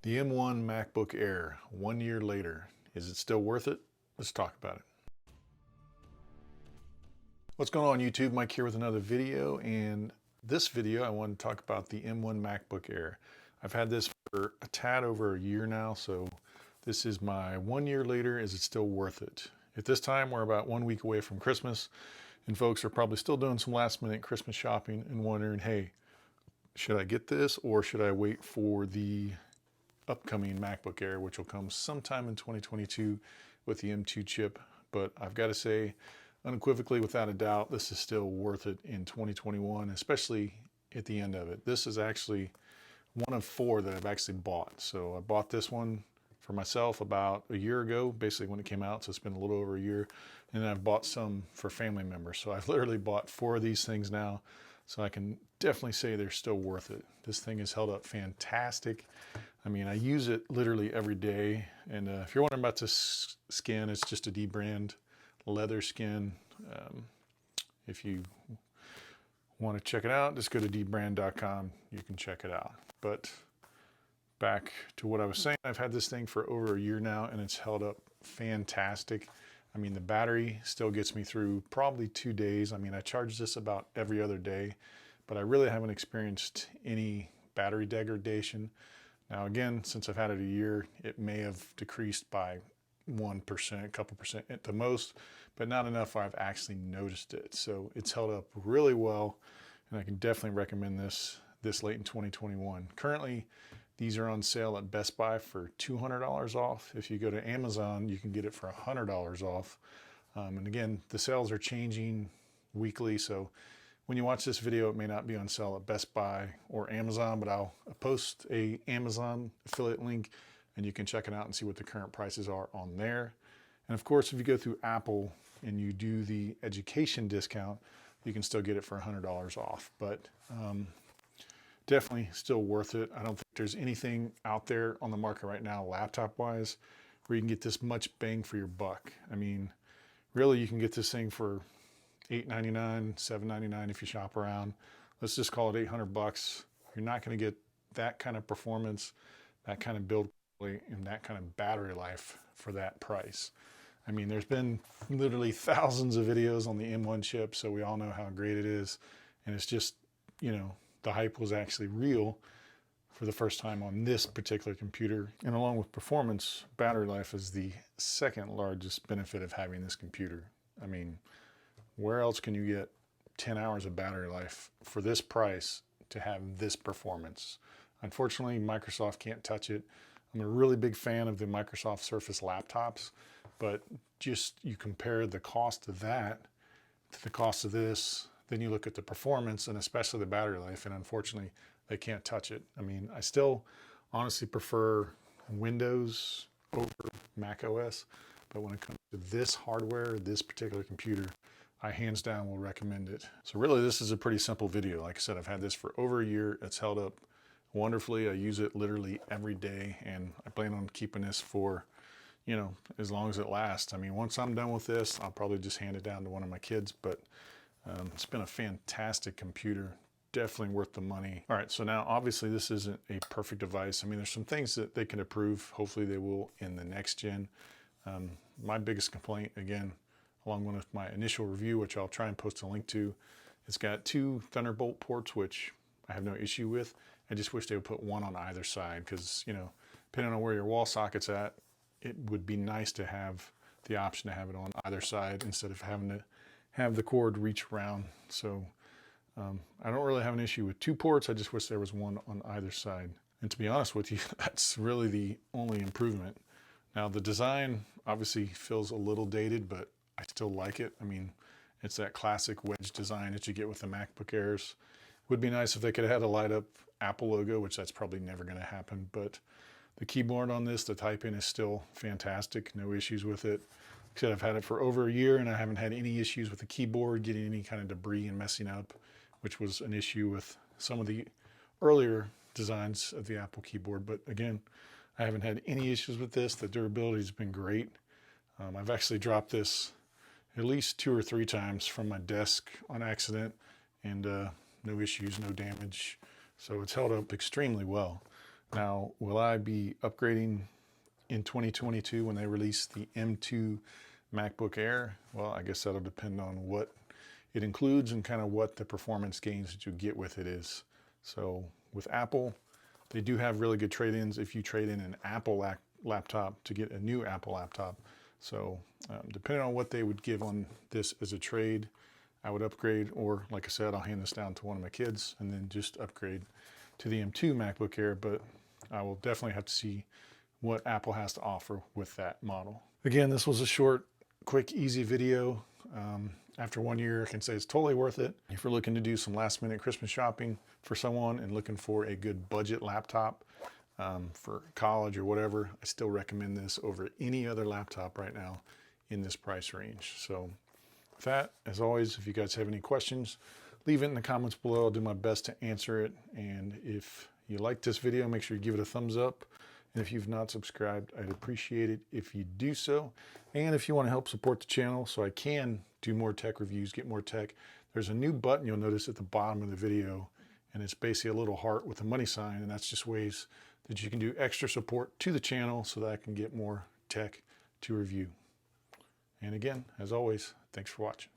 The M1 MacBook Air, 1 year later. Is it still worth it? Let's talk about it. What's going on YouTube? Mike here with another video, and this video I want to talk about the M1 MacBook Air. I've had this for a tad over a year now, so this is my 1 year later. Is it still worth it? At this time, we're about 1 week away from Christmas, and folks are probably still doing some last minute Christmas shopping and wondering, hey, should I get this or should I wait for the upcoming MacBook Air, which will come sometime in 2022 with the M2 chip? But I've got to say, unequivocally, without a doubt, this is still worth it in 2021, especially at the end of it. This is actually one of 4 that I've actually bought. So I bought this one for myself about a year ago, basically when it came out, so it's been a little over a year. And then I've bought some for family members. So I've literally bought 4 of these things now. So I can definitely say they're still worth it. This thing has held up fantastic. I mean, I use it literally every day. And if you're wondering about this skin, it's just a D-brand leather skin. If you want to check it out, just go to dbrand.com. You can check it out. But back to what I was saying, I've had this thing for over a year now, and it's held up fantastic. I mean, the battery still gets me through probably 2 days. I mean, I charge this about every other day, but I really haven't experienced any battery degradation. Now, again, since I've had it a year, it may have decreased by 1%, a couple percent at the most, but not enough where I've actually noticed it. So it's held up really well, and I can definitely recommend this late in 2021. Currently, these are on sale at Best Buy for $200 off. If you go to Amazon, you can get it for $100 off. And again, the sales are changing weekly, so when you watch this video, it may not be on sale at Best Buy or Amazon, but I'll post a Amazon affiliate link, and you can check it out and see what the current prices are on there. And of course, if you go through Apple and you do the education discount, you can still get it for $100 off. But definitely still worth it. I don't think there's anything out there on the market right now, laptop-wise, where you can get this much bang for your buck. I mean, really, you can get this thing for $899, $799 if you shop around. Let's just call it $800. You're not going to get that kind of performance, that kind of build quality, and that kind of battery life for that price. I mean, there's been literally thousands of videos on the M1 chip, so we all know how great it is. And it's just, you know, the hype was actually real for the first time on this particular computer. And along with performance, battery life is the second largest benefit of having this computer. I mean, where else can you get 10 hours of battery life for this price to have this performance? Unfortunately, Microsoft can't touch it. I'm a really big fan of the Microsoft Surface laptops, but just you compare the cost of that to the cost of this, then you look at the performance and especially the battery life, and unfortunately, they can't touch it. I mean, I still honestly prefer Windows over Mac OS, but when it comes to this hardware, this particular computer, I hands down will recommend it. So really, this is a pretty simple video. Like I said, I've had this for over a year. It's held up wonderfully. I use it literally every day, and I plan on keeping this for, you know, as long as it lasts. I mean, once I'm done with this, I'll probably just hand it down to one of my kids, but it's been a fantastic computer. Definitely worth the money. All right, so now obviously this isn't a perfect device. I mean, there's some things that they can improve. Hopefully they will in the next gen. My biggest complaint, again, along with my initial review, which I'll try and post a link to, it's got 2 Thunderbolt ports, which I have no issue with. I just wish they would put one on either side because, you know, depending on where your wall socket's at, it would be nice to have the option to have it on either side instead of having to have the cord reach around. So I don't really have an issue with 2 ports. I just wish there was one on either side. And to be honest with you, that's really the only improvement. Now the design obviously feels a little dated, but I still like it. I mean, it's that classic wedge design that you get with the MacBook Airs. Would be nice if they could have had a light up Apple logo, which that's probably never going to happen. But the keyboard on this, the typing is still fantastic. No issues with it. Like I said, I've had it for over a year and I haven't had any issues with the keyboard getting any kind of debris and messing up, which was an issue with some of the earlier designs of the Apple keyboard. But again, I haven't had any issues with this. The durability has been great. I've actually dropped this at least 2 or 3 times from my desk on accident, and no issues, no damage. So it's held up extremely well. Now, will I be upgrading in 2022 when they release the M2 MacBook Air? Well, I guess that'll depend on what it includes and kind of what the performance gains that you get with it is. So with Apple, they do have really good trade-ins if you trade in an Apple laptop to get a new Apple laptop. So depending on what they would give on this as a trade, I would upgrade, or like I said, I'll hand this down to one of my kids and then just upgrade to the M2 MacBook Air, but I will definitely have to see what Apple has to offer with that model. Again, this was a short, quick, easy video. After 1 year, I can say it's totally worth it. If you're looking to do some last minute Christmas shopping for someone and looking for a good budget laptop for college or whatever, I still recommend this over any other laptop right now in this price range. So with that, as always, if you guys have any questions, leave it in the comments below. I'll do my best to answer it. And if you liked this video, make sure you give it a thumbs up. And if you've not subscribed, I'd appreciate it if you do so. And if you want to help support the channel so I can do more tech reviews, get more tech, there's a new button you'll notice at the bottom of the video, and it's basically a little heart with a money sign, and that's just ways that you can do extra support to the channel so that I can get more tech to review. And again, as always, thanks for watching.